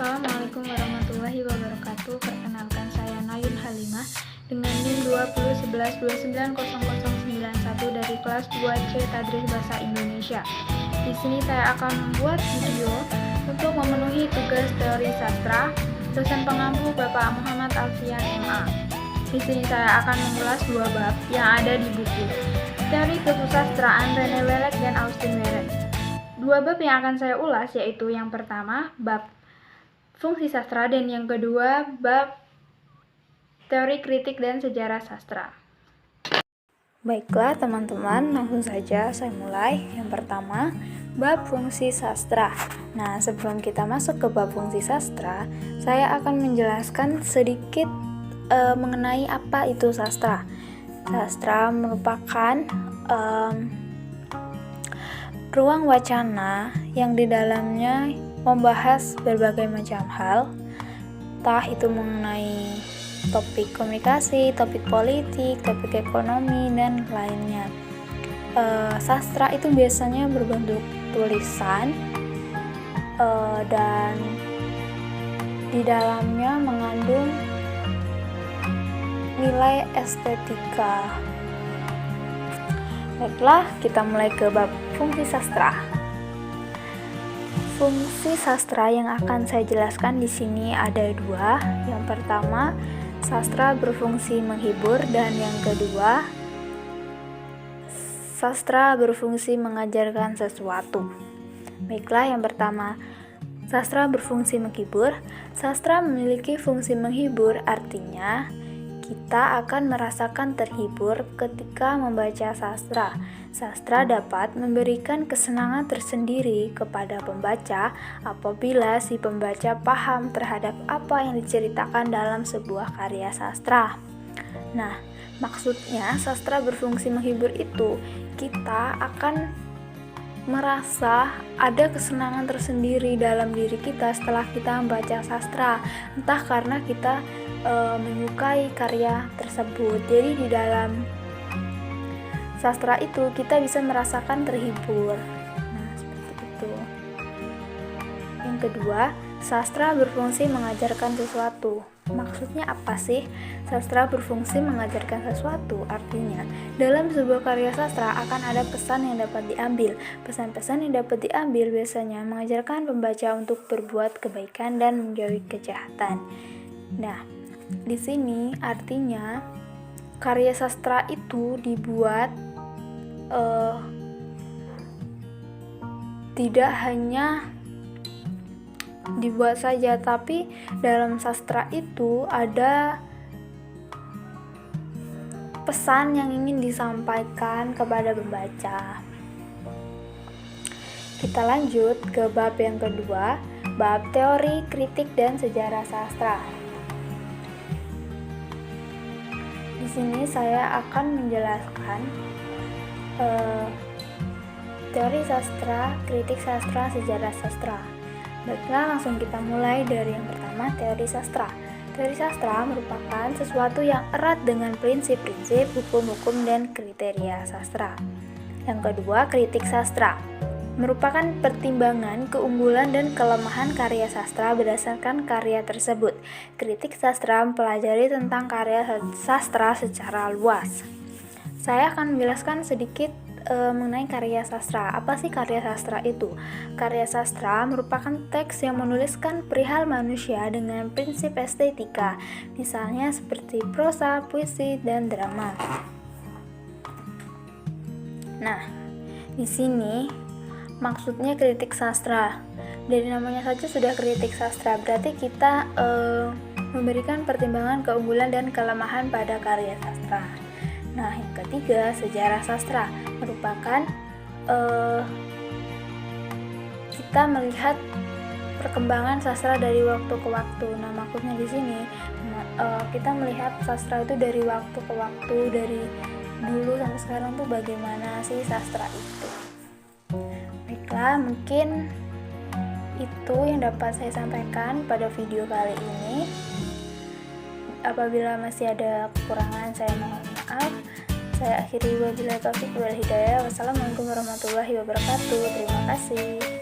Assalamualaikum warahmatullahi wabarakatuh. Perkenalkan, saya Nayun Halimah dengan NIM 2011290091 dari kelas 2C Tadris Bahasa Indonesia. Di sini saya akan membuat video untuk memenuhi tugas teori sastra dosen pengampu Bapak Muhammad Alfian MA. Di sini saya akan mengulas dua bab yang ada di buku Teori Kesusastraan Rene Welek dan Austin Meret. Dua bab yang akan saya ulas yaitu yang pertama bab fungsi sastra dan yang kedua bab teori kritik dan sejarah sastra. Baiklah teman-teman, langsung saja saya mulai. Yang pertama, bab fungsi sastra. Nah, sebelum kita masuk ke bab fungsi sastra, saya akan menjelaskan sedikit mengenai apa itu sastra. Sastra merupakan ruang wacana yang di dalamnya membahas berbagai macam hal, entah itu mengenai topik komunikasi, topik politik, topik ekonomi, dan lainnya. Sastra itu biasanya berbentuk tulisan dan di dalamnya mengandung nilai estetika. Baiklah, kita mulai ke bab fungsi sastra. Fungsi sastra yang akan saya jelaskan di sini ada dua. Yang pertama, sastra berfungsi menghibur, dan yang kedua, sastra berfungsi mengajarkan sesuatu. Baiklah, yang pertama, sastra berfungsi menghibur. Sastra memiliki fungsi menghibur, artinya kita akan merasakan terhibur ketika membaca sastra. Sastra dapat memberikan kesenangan tersendiri kepada pembaca apabila si pembaca paham terhadap apa yang diceritakan dalam sebuah karya sastra. Nah, maksudnya sastra berfungsi menghibur itu kita akan merasa ada kesenangan tersendiri dalam diri kita setelah kita membaca sastra, entah karena kita menyukai karya tersebut. Jadi di dalam sastra itu kita bisa merasakan terhibur. Nah, seperti itu. Yang kedua, sastra berfungsi mengajarkan sesuatu. Maksudnya apa sih? Sastra berfungsi mengajarkan sesuatu, artinya dalam sebuah karya sastra akan ada pesan yang dapat diambil. Pesan-pesan yang dapat diambil biasanya mengajarkan pembaca untuk berbuat kebaikan dan menjauhi kejahatan. Nah, di sini artinya karya sastra itu dibuat tidak hanya dibuat saja, tapi dalam sastra itu ada pesan yang ingin disampaikan kepada pembaca. Kita lanjut ke bab yang kedua, bab teori, kritik, dan sejarah sastra. Di sini saya akan menjelaskan teori sastra, kritik sastra, sejarah sastra. Baiklah, langsung kita mulai dari yang pertama, teori sastra. Teori sastra merupakan sesuatu yang erat dengan prinsip-prinsip, hukum-hukum, dan kriteria sastra. Yang kedua, kritik sastra merupakan pertimbangan keunggulan dan kelemahan karya sastra berdasarkan karya tersebut. Kritik sastra mempelajari tentang karya sastra secara luas. Saya akan menjelaskan sedikit mengenai karya sastra. Apa sih karya sastra itu? Karya sastra merupakan teks yang menuliskan perihal manusia dengan prinsip estetika, misalnya seperti prosa, puisi, dan drama. Nah, di sini maksudnya kritik sastra. Dari namanya saja sudah kritik sastra, berarti kita memberikan pertimbangan keunggulan dan kelemahan pada karya sastra. Nah, yang ketiga, sejarah sastra merupakan kita melihat perkembangan sastra dari waktu ke waktu. Nah, maksudnya di sini kita melihat sastra itu dari waktu ke waktu, dari dulu sampai sekarang tuh bagaimana sih sastra itu. Baiklah, mungkin itu yang dapat saya sampaikan pada video kali ini. Apabila masih ada kekurangan, saya mohon maaf. Saya akhiri wabillahi taufiq wal hidayah. Wassalamualaikum warahmatullahi wabarakatuh. Terima kasih.